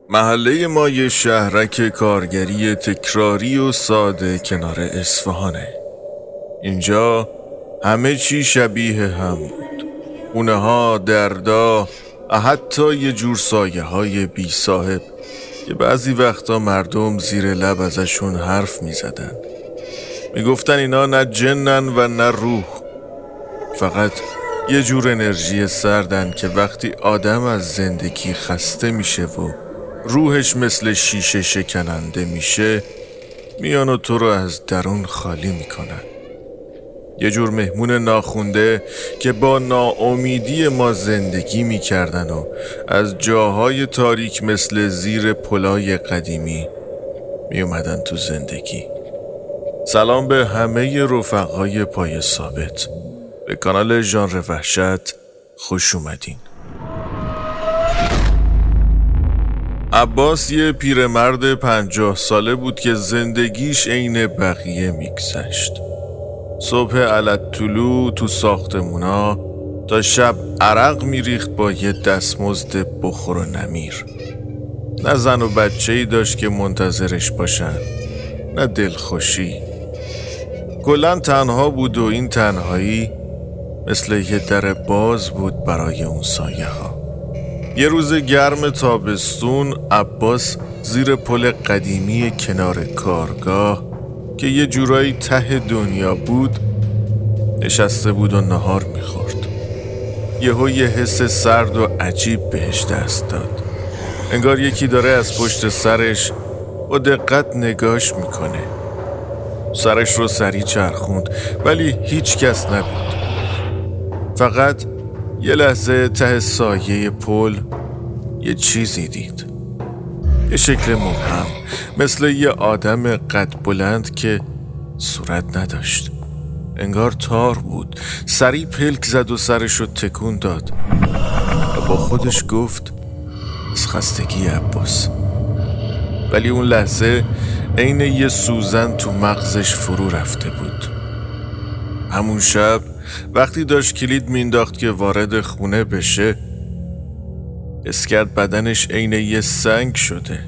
محله ما یه شهرک کارگری تکراری و ساده کنار اصفهانه. اینجا همه چی شبیه هم بود. خونه ها، دردا، حتی یه جور سایه های بی صاحب که بعضی وقتا مردم زیر لب ازشون حرف می زدن. می گفتن اینا نه جنن و نه روح، فقط یه جور انرژی سردن که وقتی آدم از زندگی خسته میشه و روحش مثل شیشه شکننده میشه، میان و تو رو از درون خالی میکنن. یه جور مهمون ناخونده که با ناامیدی ما زندگی میکردن و از جاهای تاریک مثل زیر پلای قدیمی میومدن تو زندگی. سلام به همه رفقای پای ثابت. به کانال ژانر وحشت خوش اومدین. عباس یه پیرمرد 50 ساله بود که زندگیش عین بقیه میگذشت. صبح علت طلوع تو ساختمونا تا شب عرق میریخت با یه دستمزد بخور و نمیر. نه زن و بچه‌ای داشت که منتظرش باشن، نه دلخوشی. کلاً تنها بود و این تنهایی مثل یه در باز بود برای اون سایه ها. یه روز گرم تابستون عباس زیر پل قدیمی کنار کارگاه که یه جورایی ته دنیا بود نشسته بود و نهار میخورد. یهو یه حس سرد و عجیب بهش دست داد. انگار یکی داره از پشت سرش با دقت نگاش میکنه. سرش رو سریع چرخوند ولی هیچ کس نبود. فقط یه لحظه ته سایه پل یه چیزی دید. یه شکل مبهم مثل یه آدم قد بلند که صورت نداشت. انگار تار بود. سریع پلک زد و سرش رو تکون داد و با خودش گفت از خستگی عباس. ولی اون لحظه عین یه سوزن تو مغزش فرو رفته بود. همون شب وقتی داشت کلید مینداخت که وارد خونه بشه، حس کرد بدنش عین یه سنگ شده.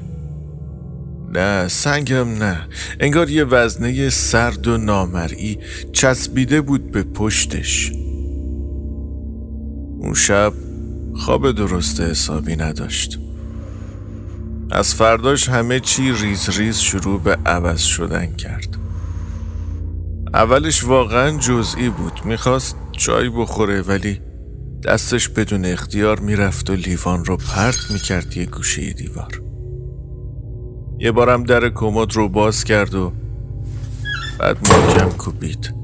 نه سنگم نه، انگار یه وزنه سرد و نامرئی چسبیده بود به پشتش. اون شب خواب درست حسابی نداشت. از فرداش همه چی ریز ریز شروع به عوض شدن کرد. اولش واقعا جزئی بود. میخواست چای بخوره ولی دستش بدون اختیار میرفت و لیوان رو پرت میکرد یه گوشه دیوار. یه بارم در کمد رو باز کرد و بعد محکم کوبید.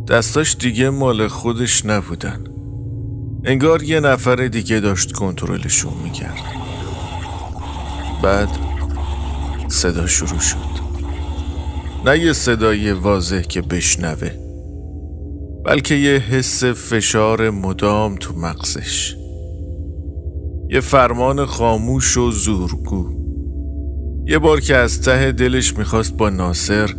دستاش دیگه مال خودش نبودن. انگار یه نفر دیگه داشت کنترلشون میکرد. بعد صدا شروع شد. نه یه صدای واضح که بشنوه، بلکه یه حس فشار مدام تو مغزش. یه فرمان خاموش و زورگو. یه بار که از ته دلش میخواست با ناصر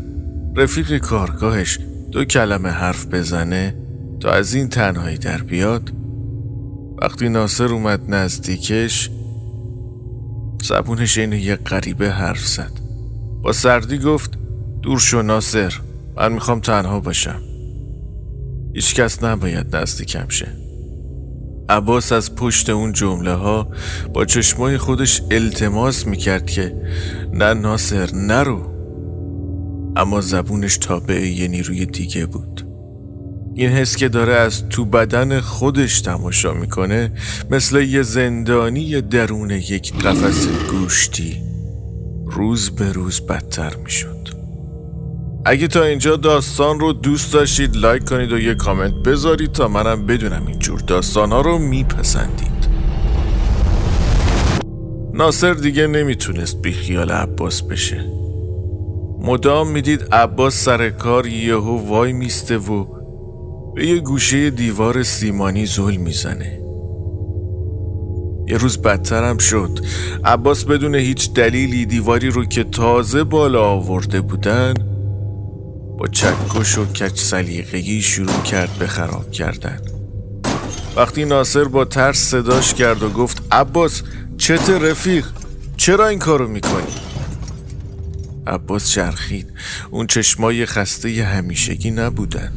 رفیق کارگاهش 2 کلمه حرف بزنه تا از این تنهایی در بیاد، وقتی ناصر اومد نزدیکش زبونش اینو یه غریبه حرف زد. با سردی گفت دور شو ناصر، من میخوام تنها باشم. هیچ کس نباید نزدیکم شه. عباس از پشت اون جمله ها با چشمای خودش التماس میکرد که نه ناصر نرو، اما زبونش تابع یه نیروی دیگه بود. این حس که داره از تو بدن خودش تماشا میکنه مثل یه زندانی درون یک قفس گوشتی روز به روز بدتر میشد. اگه تا اینجا داستان رو دوست داشتید لایک کنید و یه کامنت بذارید تا منم بدونم اینجور داستان ها رو میپسندید. ناصر دیگه نمیتونست بی خیال عباس بشه. مدام میدید عباس سر کار یهو وای میسته و به یه گوشه دیوار سیمانی زل میزنه. یه روز بدترم شد. عباس بدون هیچ دلیلی دیواری رو که تازه بالا آورده بودن با چکش و کج سلیقگی شروع کرد به خراب کردن. وقتی ناصر با ترس صداش کرد و گفت عباس چته رفیق؟ چرا این کارو میکنی؟ عباس چرخید. اون چشمای خسته همیشگی نبودن.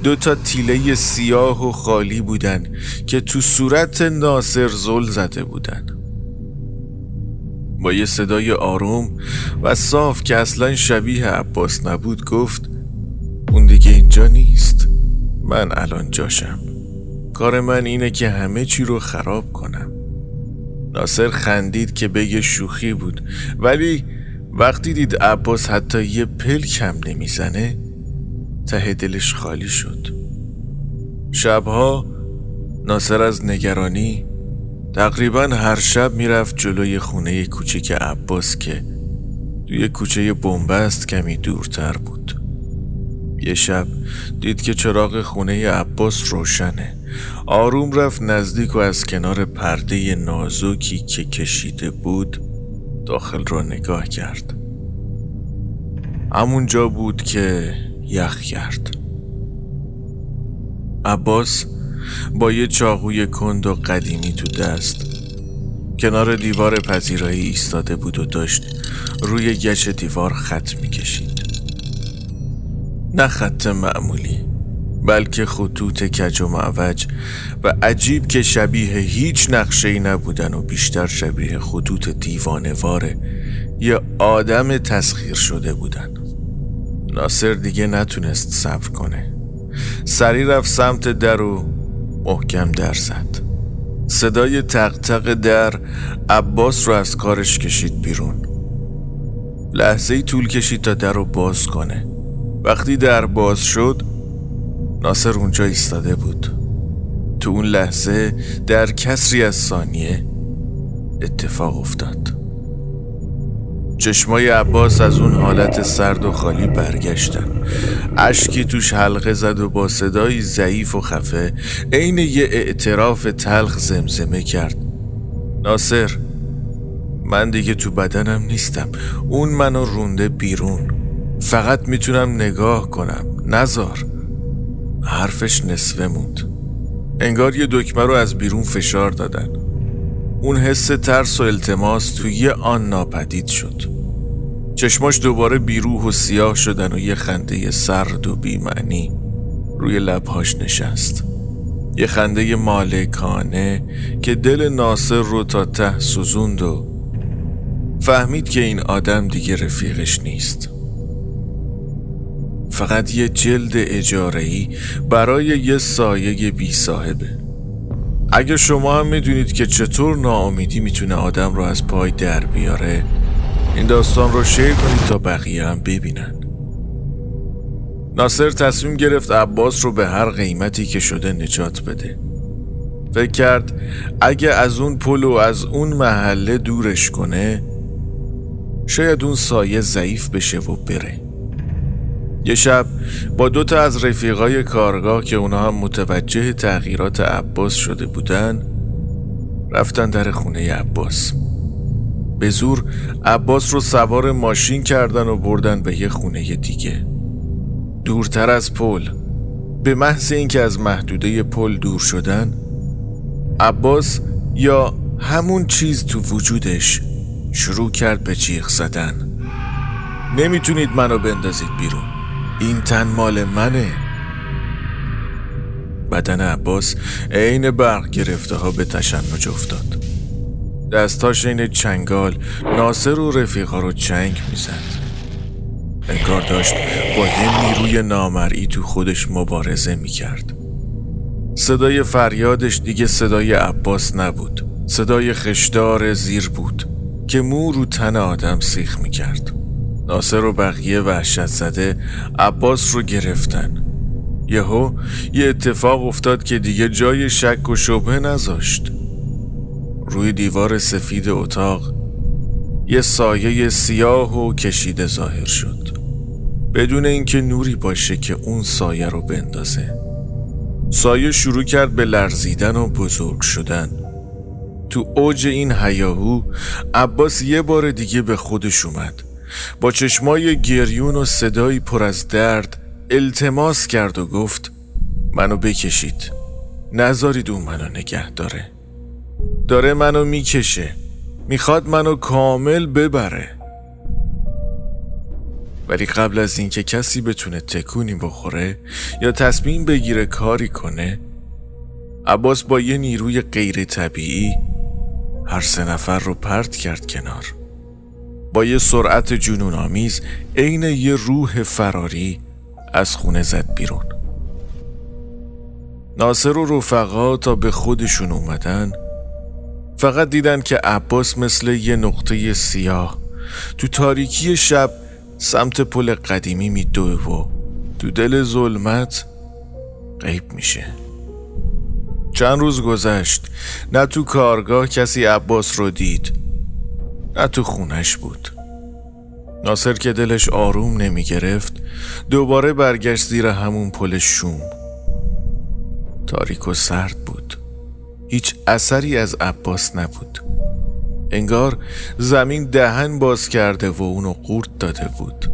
2 تیله سیاه و خالی بودن که تو صورت ناصر زل زده بودن. با یه صدای آروم و صاف که اصلا شبیه عباس نبود گفت اون دیگه اینجا نیست. من الان جاشم. کار من اینه که همه چی رو خراب کنم. ناصر خندید که بگه شوخی بود، ولی وقتی دید عباس حتی یه پلک هم نمیزنه ته دلش خالی شد. شبها ناصر از نگرانی تقریبا هر شب میرفت جلوی خونه کوچیک عباس که توی کوچه بنبست کمی دورتر بود. یه شب دید که چراغ خونه عباس روشنه. آروم رفت نزدیک و از کنار پرده نازکی که کشیده بود داخل را نگاه کرد. همونجا بود که یخ کرد. عباس با یه چاقوی کند و قدیمی تو دست کنار دیوار پذیرایی ایستاده بود و داشت روی گچ دیوار خط میکشید. نه خط معمولی، بلکه خطوط کج و معوج و عجیب که شبیه هیچ نقشه‌ای نبودن و بیشتر شبیه خطوط دیوانه‌وار یا آدم تسخیر شده بودن. ناصر دیگه نتونست صبر کنه. سریع رفت سمت در و محکم در زد. صدای تق تق در عباس رو از کارش کشید بیرون. لحظه‌ای طول کشید تا در رو باز کنه. وقتی در باز شد ناصر اونجا ایستاده بود. تو اون لحظه در کسری از ثانیه اتفاق افتاد. چشمای عباس از اون حالت سرد و خالی برگشتن. اشکی توش حلقه زد و با صدایی ضعیف و خفه عین یه اعتراف تلخ زمزمه کرد. ناصر، من دیگه تو بدنم نیستم. اون منو رونده بیرون. فقط میتونم نگاه کنم. نزار. حرفش نصفه موند. انگار یه دکمه رو از بیرون فشار دادن. اون حس ترس و التماس توی آن ناپدید شد. چشماش دوباره بیروح و سیاه شدن و یه خنده سرد و بی‌معنی روی لبهاش نشست. یه خنده مالکانه که دل ناصر رو تا ته سوزوند و فهمید که این آدم دیگه رفیقش نیست. فقط یه جلد اجاره‌ای برای یه سایه بی صاحبه. اگه شما هم میدونید که چطور ناامیدی میتونه آدم رو از پای در بیاره، این داستان رو شیر کنید تا بقیه هم ببینن. ناصر تصمیم گرفت عباس رو به هر قیمتی که شده نجات بده. فکر کرد اگه از اون پل و از اون محله دورش کنه شاید اون سایه ضعیف بشه و بره. یه شب با 2 از رفیقای کارگاه که اونا هم متوجه تغییرات عباس شده بودن رفتن در خونه عباس. به زور عباس رو سوار ماشین کردن و بردن به یه خونه دیگه دورتر از پل. به محض اینکه از محدوده پل دور شدن عباس یا همون چیز تو وجودش شروع کرد به جیغ زدن. نمیتونید منو بندازید بیرون. این تن مال منه. بدن عباس عین برق گرفته ها به تشنج افتاد. دستاش عین چنگال ناصر و رفیقا رو چنگ میزد. انگار داشت با یه نیروی نامرئی تو خودش مبارزه میکرد. صدای فریادش دیگه صدای عباس نبود. صدای خشدار زیر بود که مو رو تن آدم سیخ میکرد. ناصر و بقیه وحشت زده عباس رو گرفتن. یهو یه اتفاق افتاد که دیگه جای شک و شبهه نذاشت. روی دیوار سفید اتاق یه سایه سیاه و کشیده ظاهر شد، بدون اینکه نوری باشه که اون سایه رو بندازه. سایه شروع کرد به لرزیدن و بزرگ شدن. تو اوج این هیاهو عباس یه بار دیگه به خودش اومد. با چشمای گریون و صدایی پر از درد التماس کرد و گفت منو بکشید. نذارید اون منو نگه داره منو میکشه. میخواد منو کامل ببره. ولی قبل از اینکه کسی بتونه تکونی بخوره یا تصمیم بگیره کاری کنه، عباس با یه نیروی غیر طبیعی هر 3 نفر رو پرت کرد کنار. با یه سرعت جنون آمیز عین یه روح فراری از خونه زد بیرون. ناصر و رفقا تا به خودشون اومدن فقط دیدن که عباس مثل یه نقطه سیاه تو تاریکی شب سمت پل قدیمی میدوه و تو دل ظلمت غیب میشه. چند روز گذشت، نه تو کارگاه کسی عباس رو دید، نه تو خونش بود. ناصر که دلش آروم نمی گرفت دوباره برگشت زیر همون پل شوم. تاریک و سرد بود. هیچ اثری از عباس نبود. انگار زمین دهن باز کرده و اونو قورت داده بود.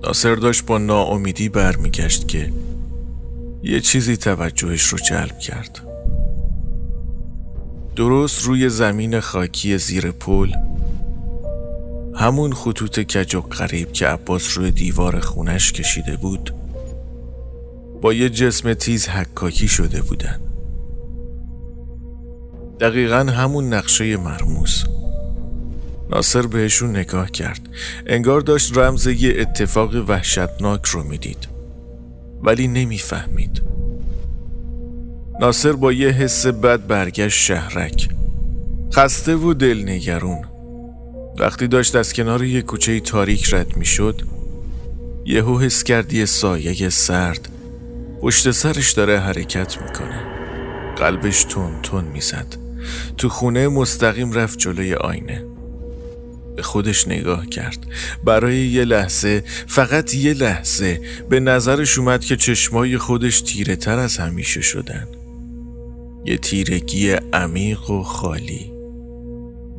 ناصر داشت با ناامیدی برمیگشت که یه چیزی توجهش رو جلب کرد. درست روی زمین خاکی زیر پل، همون خطوط کج و غریب که عباس روی دیوار خونش کشیده بود با یه جسم تیز حکاکی شده بودن. دقیقاً همون نقشه مرموز. ناصر بهشون نگاه کرد، انگار داشت رمز یه اتفاق وحشتناک رو میدید، ولی نمیفهمید. ناصر با یه حس بد برگشت شهرک، خسته و دلنگرون. وقتی داشت از کنار یه کوچه تاریک رد میشد، یهو حس کرد یه سایه سرد پشت سرش داره حرکت میکنه. قلبش تون تون میزد. تو خونه مستقیم رفت جلوی آینه. به خودش نگاه کرد. برای یه لحظه، فقط یه لحظه، به نظرش اومد که چشمای خودش تیره تر از همیشه شدن. یه تیرگی عمیق و خالی.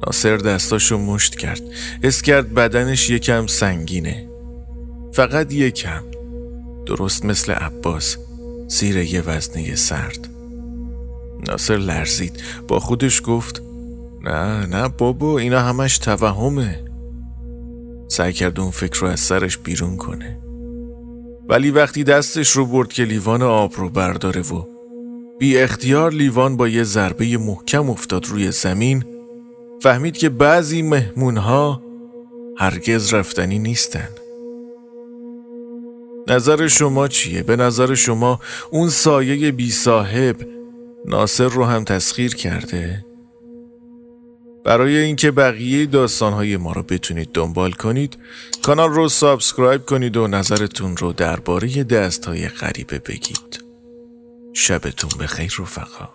ناصر دستاشو مشت کرد. حس کرد بدنش یکم سنگینه. فقط یکم. درست مثل عباس زیر یه وزنه سرد. ناصر لرزید. با خودش گفت نه بابا، اینا همش توهمه. سعی کرد اون فکر رو از سرش بیرون کنه، ولی وقتی دستش رو برد که لیوان آب رو برداره و بی اختیار لیوان با یه ضربه محکم افتاد روی زمین، فهمید که بعضی مهمونها هرگز رفتنی نیستن. نظر شما چیه؟ به نظر شما اون سایه بی صاحب ناصر رو هم تسخیر کرده؟ برای اینکه بقیه داستانهای ما رو بتونید دنبال کنید، کانال رو سابسکرایب کنید و نظرتون رو درباره دست‌های غریبه بگید. شبتون بخیر رفقا.